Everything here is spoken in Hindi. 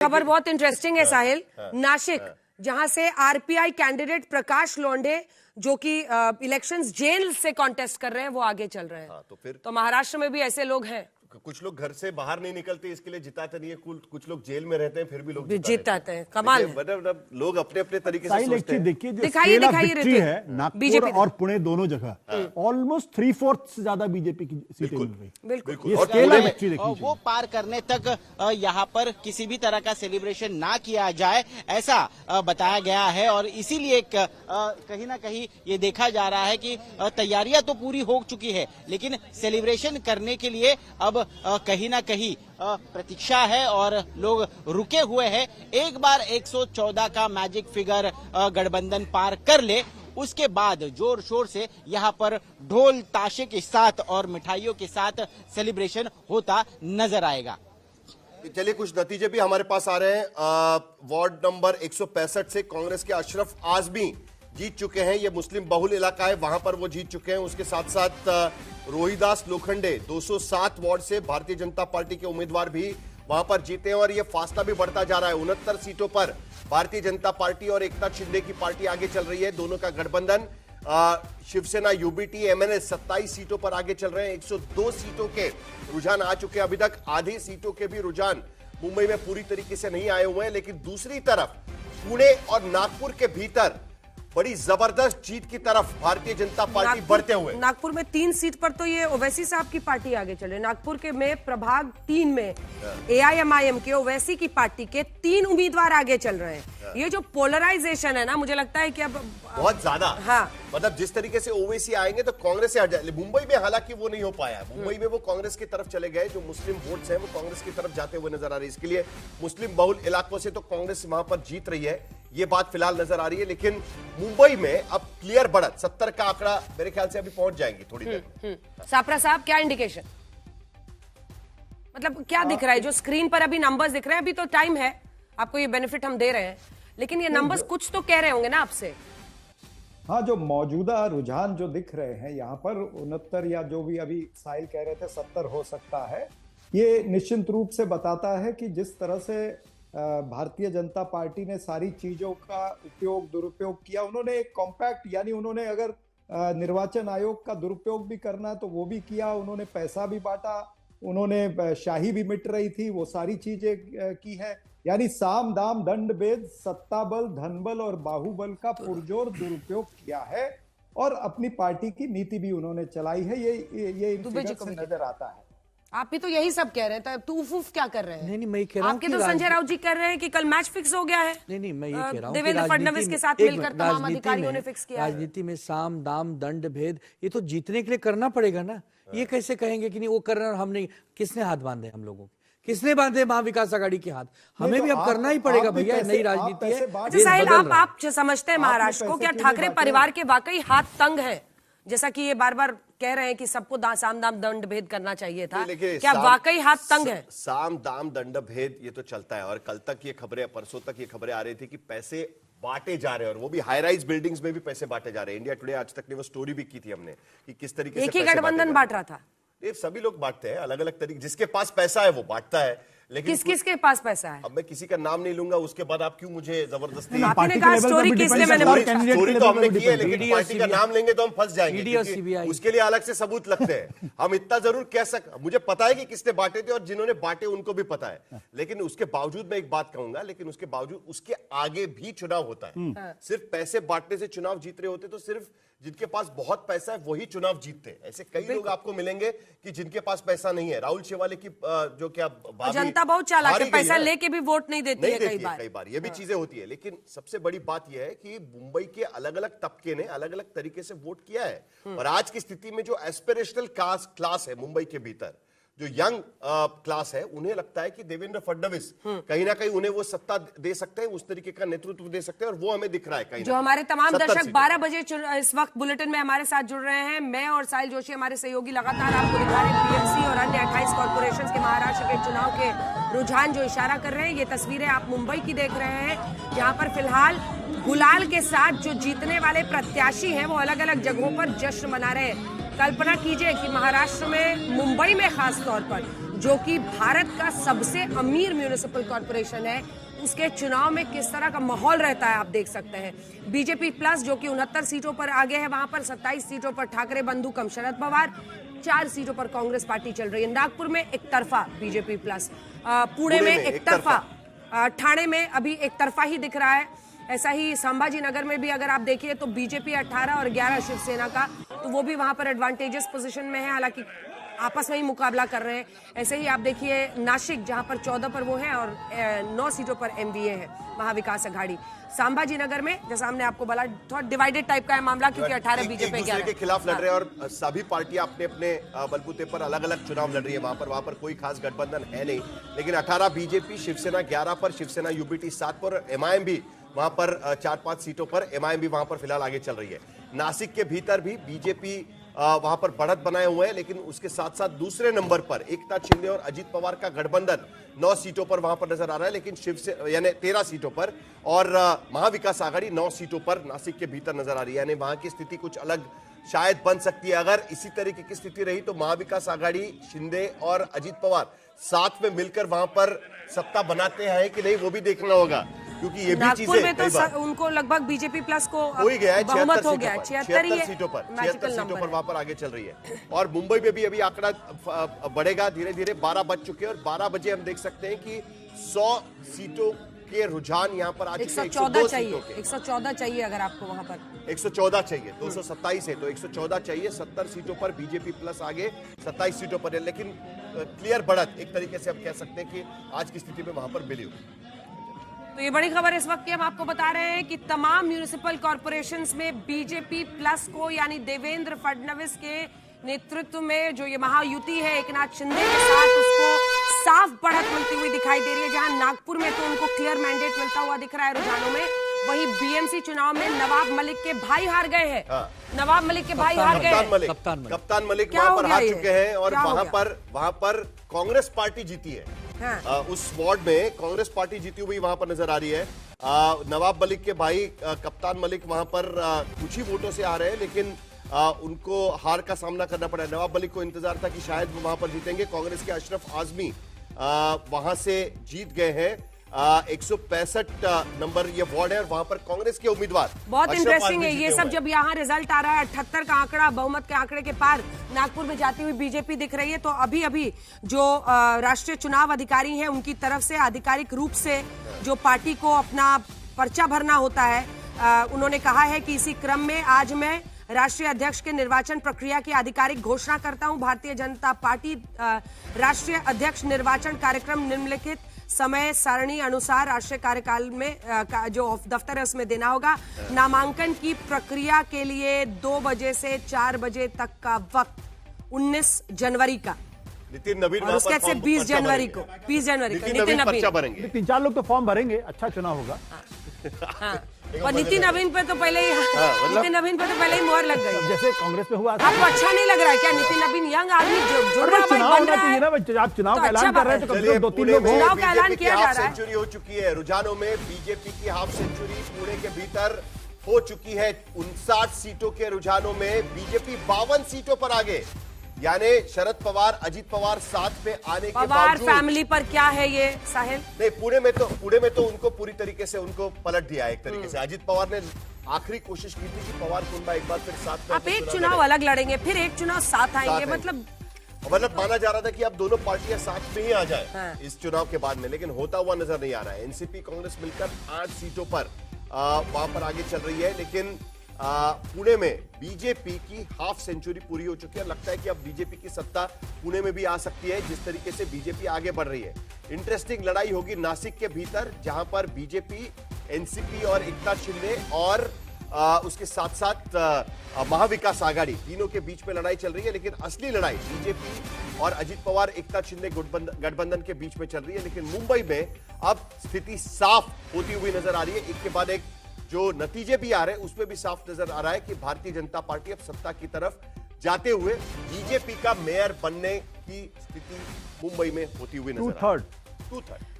खबर बहुत इंटरेस्टिंग है साहिल। नासिक जहां से आरपीआई कैंडिडेट प्रकाश लोंढे जो कि इलेक्शंस जेल से कॉन्टेस्ट कर रहे हैं वो आगे चल रहे हैं। तो महाराष्ट्र में भी ऐसे लोग हैं। कुछ लोग घर से बाहर नहीं निकलते इसके लिए जिताते नहीं है, कुछ लोग जेल में रहते हैं फिर भी लोग जिताते हैं। कमाल है। मतलब लोग अपने अपने तरीके से सोचते हैं। देखिए दिखाइए है नागपुर और पुणे दोनों जगह ऑलमोस्ट 3/4 से ज्यादा बीजेपी की सीटें मिल रही। बिल्कुल। और स्केल ऑफ विक्ट्री देखिए, वो पार करने तक यहाँ पर किसी भी तरह का सेलिब्रेशन ना किया जाए ऐसा बताया गया है। और इसीलिए कहीं ना कहीं ये देखा जा रहा है कि तैयारियां तो पूरी हो चुकी है, लेकिन सेलिब्रेशन करने के लिए अब कहीं ना कहीं प्रतीक्षा है और लोग रुके हुए हैं। एक बार 114 का मैजिक फिगर गठबंधन पार कर ले, उसके बाद जोर शोर से यहाँ पर ढोल ताशे के साथ और मिठाइयों के साथ सेलिब्रेशन होता नजर आएगा। चलिए कुछ नतीजे भी हमारे पास आ रहे हैं। वार्ड नंबर 165 से कांग्रेस के अशरफ आजमी जीत चुके हैं। ये मुस्लिम बहुल इलाका है, वहां पर वो जीत चुके हैं। उसके साथ साथ रोहिदास लोखंडे 207 वार्ड से भारतीय जनता पार्टी के उम्मीदवार भी वहां पर जीते हैं और ये फासला भी बढ़ता जा रहा है। 69 सीटों पर भारतीय जनता पार्टी और एकनाथ शिंदे की पार्टी आगे चल रही है। दोनों का गठबंधन शिवसेना यूबीटी एमएनएस 27 सीटों पर आगे चल रहे हैं। 102 सीटों के रुझान आ चुके हैं। अभी तक आधी सीटों के भी रुझान मुंबई में पूरी तरीके से नहीं आए हुए हैं, लेकिन दूसरी तरफ पुणे और नागपुर के भीतर बड़ी जबरदस्त जीत की तरफ भारतीय जनता पार्टी बढ़ते हुए। नागपुर में 3 सीट पर तो ये ओवैसी साहब की पार्टी आगे चल रही है। नागपुर के में प्रभाग 3 में एआईएमआईएम के ओवैसी की पार्टी के 3 उम्मीदवार आगे चल रहे हैं। ये जो पोलराइजेशन है ना, मुझे लगता है कि अब बहुत ज्यादा, हाँ, मतलब जिस तरीके से ओवैसी आएंगे तो कांग्रेस से हट जाए। मुंबई में हालांकि वो नहीं हो पाया। मुंबई में वो कांग्रेस की तरफ चले गए। जो मुस्लिम वोट्स हैं वो कांग्रेस की तरफ जाते हुए नजर आ रही है। इसके लिए मुस्लिम बहुल इलाकों से तो कांग्रेस वहां पर जीत रही है, ये बात फिलहाल नजर आ रही है। लेकिन मुंबई में अब क्लियर बढ़त 70 का आंकड़ा मेरे ख्याल से अभी पहुंच जाएंगे थोड़ी देर। सापरा साहब, क्या इंडिकेशन, मतलब क्या दिख रहा है? जो स्क्रीन पर अभी नंबर्स दिख रहे हैं, अभी तो टाइम है, आपको ये बेनिफिट हम दे रहे हैं, लेकिन ये नंबर्स कुछ तो कह रहे होंगे ना आपसे। हाँ, जो मौजूदा रुझान जो दिख रहे हैं यहाँ पर 69 या जो भी अभी साहिल कह रहे थे 70 हो सकता है, ये निश्चित रूप से बताता है कि जिस तरह से भारतीय जनता पार्टी ने सारी चीजों का उपयोग दुरुपयोग किया। उन्होंने एक कॉम्पैक्ट, यानी उन्होंने अगर निर्वाचन आयोग का दुरुपयोग भी करना तो वो भी किया। उन्होंने पैसा भी बांटा, उन्होंने शाही भी मिट रही थी, वो सारी चीजें की है। यानी साम दाम दंड भेद, सत्ता बल, धन बल और बाहुबल का पुरजोर दुरुपयोग किया है और अपनी पार्टी की नीति भी उन्होंने चलाई है। ये इन फिगर से नजर आता है। आप भी तो यही सब कह रहे हैं, तो उफ उफ क्या कर रहे हैं? नहीं, मैं कह रहा हूं आपके तो संजय राउत जी कह रहे हैं कि कल मैच फिक्स हो गया है। नहीं, मैं ये कह रहा हूं देवेंद्र फडणवीस के साथ मिलकर तमाम अधिकारियों ने फिक्स किया है। राजनीति में साम दाम दंड भेद ये तो जीतने के लिए करना पड़ेगा ना। ये कैसे कहेंगे कि नहीं वो कर रहे हैं, हमने किसने हाथ बांधे? हम लोगों के किसने बांधे महाविकास आघाड़ी के हाथ? हमें भी अब करना ही पड़ेगा भैया, नई राजनीति है। अच्छा साहिल, आप समझते हैं महाराष्ट्र को, क्या ठाकरे परिवार के वाकई हाथ तंग है? जैसा कि ये बार बार कह रहे हैं कि सबको साम दाम दंड भेद करना चाहिए था, क्या वाकई हाथ तंग है? साम दाम दंड भेद ये तो चलता है, और कल तक ये खबरें, परसों तक ये खबरें आ रही थी कि पैसे बांटे जा रहे हैं, और वो भी हाई राइज बिल्डिंग्स में भी पैसे बांटे जा रहे हैं। इंडिया टुडे आज तक ने वो स्टोरी भी की थी हमने कि किस तरीके से एक ही गठबंधन बांट रहा था। ये सभी लोग बांटते हैं अलग अलग तरीके, जिसके पास पैसा है वो बांटता है। लेकिन किस के पास पैसा है? अब मैं किसी का नाम नहीं लूंगा, उसके बाद आप क्यों मुझे जबरदस्ती? आपने कहा स्टोरी किसने, मैंने स्टोरी तो हमने की है, लेकिन पार्टी का नाम लेंगे तो हम फंस जाएंगे, उसके लिए अलग से सबूत लगते हैं। हम इतना जरूर कह सकते, मुझे पता है कि किसने बांटे थे और जिन्होंने बांटे उनको भी पता है, लेकिन उसके बावजूद मैं एक बात कहूंगा, लेकिन उसके बावजूद उसके आगे भी चुनाव होता है। सिर्फ पैसे बांटने से चुनाव जीत रहे होते तो सिर्फ जिनके पास बहुत पैसा है वही चुनाव जीतते हैं। ऐसे कई लोग आपको मिलेंगे कि जिनके पास पैसा नहीं है। राहुल शेवाले की जो क्या जनता बहुत चालाक है, पैसा लेके भी वोट नहीं देती है कई बार ये भी चीजें होती है। लेकिन सबसे बड़ी बात यह है कि मुंबई के अलग अलग तबके ने अलग अलग तरीके से वोट किया है, और आज की स्थिति में जो एस्पिरेशनल क्लास है मुंबई के भीतर, जो यंग क्लास है, उन्हें लगता है कि देवेंद्र फडणवीस कहीं ना कहीं उन्हें वो सत्ता दे सकते हैं, उस तरीके का नेतृत्व दे सकते हैं, और वो हमें दिख रहा है कहीं। जो हमारे तमाम दर्शक 12 बजे इस वक्त बुलेटिन में हमारे साथ जुड़ रहे हैं, मैं और साहिल जोशी हमारे सहयोगी लगातार आपको दिखा रहे हैं बीएमसी और अन्य 28 कॉर्पोरेशन के महाराष्ट्र के चुनाव के रुझान जो इशारा कर रहे हैं। ये तस्वीरें आप मुंबई की देख रहे हैं, जहां पर फिलहाल गुलाल के साथ जो जीतने वाले प्रत्याशी हैं वो अलग अलग जगहों पर जश्न मना रहे हैं। कल्पना कीजिए कि महाराष्ट्र में, मुंबई में खास तौर पर जो कि भारत का सबसे अमीर म्यूनिसिपल कॉर्पोरेशन है, उसके चुनाव में किस तरह का माहौल रहता है आप देख सकते हैं। बीजेपी प्लस जो कि 69 सीटों पर आगे है, वहां पर 27 सीटों पर ठाकरे बंधु कम शरद पवार, 4 सीटों पर कांग्रेस पार्टी चल रही है। नागपुर में एक तरफा बीजेपी प्लस, पुणे में एक तरफा, ठाणे में अभी एक तरफा ही दिख रहा है। ऐसा ही संभाजी नगर में भी अगर आप देखिए तो बीजेपी 18 और 11 शिवसेना का, तो वो भी वहां पर एडवांटेजेस पोजीशन में है, हालांकि आपस में ही मुकाबला कर रहे हैं। ऐसे ही आप देखिए नासिक जहां पर 14 पर वो है और 9 सीटों पर एमवीए है, महाविकास अघाड़ी। संभाजी नगर में जैसा हमने आपको बोला थोड़ा डिवाइडेड टाइप का है मामला, क्योंकि 18 बीजेपी एक दूसरे के खिलाफ लड़ रहे हैं और सभी पार्टियां अपने अपने बलबूते पर अलग अलग चुनाव लड़ रही है। वहां पर कोई खास गठबंधन है नहीं, लेकिन 18 बीजेपी, शिवसेना 11 पर, शिवसेना यूबीटी 7 पर, एमआईएम भी वहां पर 4-5 सीटों पर, एमआईएम भी वहां पर फिलहाल आगे चल रही है। नासिक के भीतर भी बीजेपी वहां पर बढ़त बनाए हुए हैं, लेकिन उसके साथ साथ दूसरे नंबर पर एकनाथ शिंदे और अजित पवार का गठबंधन 9 सीटों पर वहां पर नजर आ रहा है, लेकिन शिवसेना यानी 13 सीटों पर, और महाविकास आघाड़ी 9 सीटों पर नासिक के भीतर नजर आ रही है। यानी वहां की स्थिति कुछ अलग शायद बन सकती है। अगर इसी तरीके की स्थिति रही तो महाविकास आघाड़ी, शिंदे और अजित पवार साथ में मिलकर वहां पर सत्ता बनाते हैं कि नहीं, वो भी देखना होगा, क्योंकि ये भी नागपुर चीजें में तो उनको लगभग बीजेपी प्लस को हो ही गया है, बहुमत हो गया है, 76 सीटों पर, 76 सीटों पर वहां पर आगे चल रही है। और मुंबई में भी अभी आंकड़ा बढ़ेगा धीरे धीरे, 12 बज चुके हैं और 12 बजे हम देख सकते हैं कि 100 सीटों के रुझान यहाँ पर आ चुके हैं। 114 चाहिए, 114 चाहिए अगर आपको वहां पर 114 चाहिए, 227 है तो 114 चाहिए। 70 सीटों पर बीजेपी प्लस आगे, 27 सीटों पर है, लेकिन क्लियर बढ़त एक तरीके से हम कह सकते हैं कि आज की स्थिति में वहां पर मिली हुई। तो ये बड़ी खबर इस वक्त की हम आपको बता रहे हैं कि तमाम म्यूनिसिपल कॉर्पोरेशंस में बीजेपी प्लस को, यानी देवेंद्र फडणवीस के नेतृत्व में जो ये महायुति है एकनाथ शिंदे के साथ, उसको साफ बढ़त मिलती हुई दिखाई दे रही है। जहां नागपुर में तो उनको क्लियर मैंडेट मिलता हुआ दिख रहा है रुझानों में, वहीं बीएमसी चुनाव में नवाब मलिक के भाई हार गए हैं। नवाब मलिक के भाई हार गए, कप्तान मलिक वहां पर हार चुके हैं और वहां पर कांग्रेस पार्टी जीती है। उस वार्ड में कांग्रेस पार्टी जीती हुई वहां पर नजर आ रही है। नवाब मलिक के भाई कप्तान मलिक वहां पर कुछ ही वोटों से आ रहे हैं, लेकिन उनको हार का सामना करना पड़ा। नवाब मलिक को इंतजार था कि शायद वो वहां पर जीतेंगे। कांग्रेस के अशरफ आजमी वहां से जीत गए हैं। 165 नंबर ये वार्ड है और वहां पर कांग्रेस के उम्मीदवार। बहुत इंटरेस्टिंग है ये सब, जब यहाँ रिजल्ट आ रहा है 78 का आंकड़ा, बहुमत के आंकड़े के पार नागपुर में जाती हुई बीजेपी दिख रही है। तो अभी अभी जो राष्ट्रीय चुनाव अधिकारी हैं उनकी तरफ से आधिकारिक रूप से जो पार्टी को अपना पर्चा भरना होता है, उन्होंने कहा है कि इसी क्रम में आज मैं राष्ट्रीय अध्यक्ष के निर्वाचन प्रक्रिया की आधिकारिक घोषणा करता हूं। भारतीय जनता पार्टी राष्ट्रीय अध्यक्ष निर्वाचन कार्यक्रम निम्नलिखित समय सारणी अनुसार राष्ट्रीय कार्यकाल में जो दफ्तर है उसमें देना होगा। नामांकन की प्रक्रिया के लिए 2 बजे से 4 बजे तक का वक्त 19 जनवरी का, नितिन नवीन और उसके बाद 20 जनवरी को, 20 जनवरी को नितिन नवीन भरेंगे। 3-4 लोग तो फॉर्म भरेंगे, अच्छा चुनाव होगा। और नितिन नवीन पे तो पहले ही नितिन नवीन पे तो पहले ही मोहर लग गई। जैसे कांग्रेस में हुआ, आपको अच्छा नहीं लग रहा है क्या? नितिन नवीन यंग आदमी जुड़ रहा है, चुनाव बन होना रहा चाहिए है। ना, आप चुनाव का ऐलान कर रहे हैं तो कम से कम 2-3 लोग चुनाव का ऐलान किया जा रहा है। सेंचुरी हो चुकी है रुझानों में, बीजेपी की हाफ सेंचुरी पुणे के भीतर हो चुकी है। 59 सीटों के रुझानों में बीजेपी 52 सीटों पर आगे, यानी शरद पवार, अजित पवार साथ में आने के पवार बावजूद फैमिली पर क्या है ये साहिल? नहीं, पुणे में तो उनको पूरी तरीके से उनको पलट दिया एक तरीके से। अजित पवार ने आखिरी कोशिश की थी कि पवार कुंबा एक बार फिर साथ में आप एक चुनाव अलग लड़ेंगे, फिर एक चुनाव साथ आएंगे, मतलब माना जा रहा था कि अब दोनों पार्टियां साथ में ही आ जाए इस चुनाव के बाद में, लेकिन होता हुआ नजर नहीं आ रहा है। एनसीपी कांग्रेस मिलकर 8 सीटों पर वहां पर आगे चल रही है, लेकिन पुणे में बीजेपी की हाफ सेंचुरी पूरी हो चुकी है। लगता है कि अब बीजेपी की सत्ता पुणे में भी आ सकती है, जिस तरीके से बीजेपी आगे बढ़ रही है। इंटरेस्टिंग लड़ाई होगी नासिक के भीतर, जहां पर बीजेपी, एनसीपी और एकनाथ शिंदे और उसके साथ साथ महाविकास आघाड़ी, तीनों के बीच में लड़ाई चल रही है। लेकिन असली लड़ाई बीजेपी और अजित पवार, एकनाथ शिंदे गठबंधन के बीच में चल रही है। लेकिन मुंबई में अब स्थिति साफ होती हुई नजर आ रही है। एक के बाद एक जो नतीजे भी आ रहे हैं उसमें भी साफ नजर आ रहा है कि भारतीय जनता पार्टी अब सत्ता की तरफ जाते हुए बीजेपी का मेयर बनने की स्थिति मुंबई में होती हुई नजर आ रही है। 2/3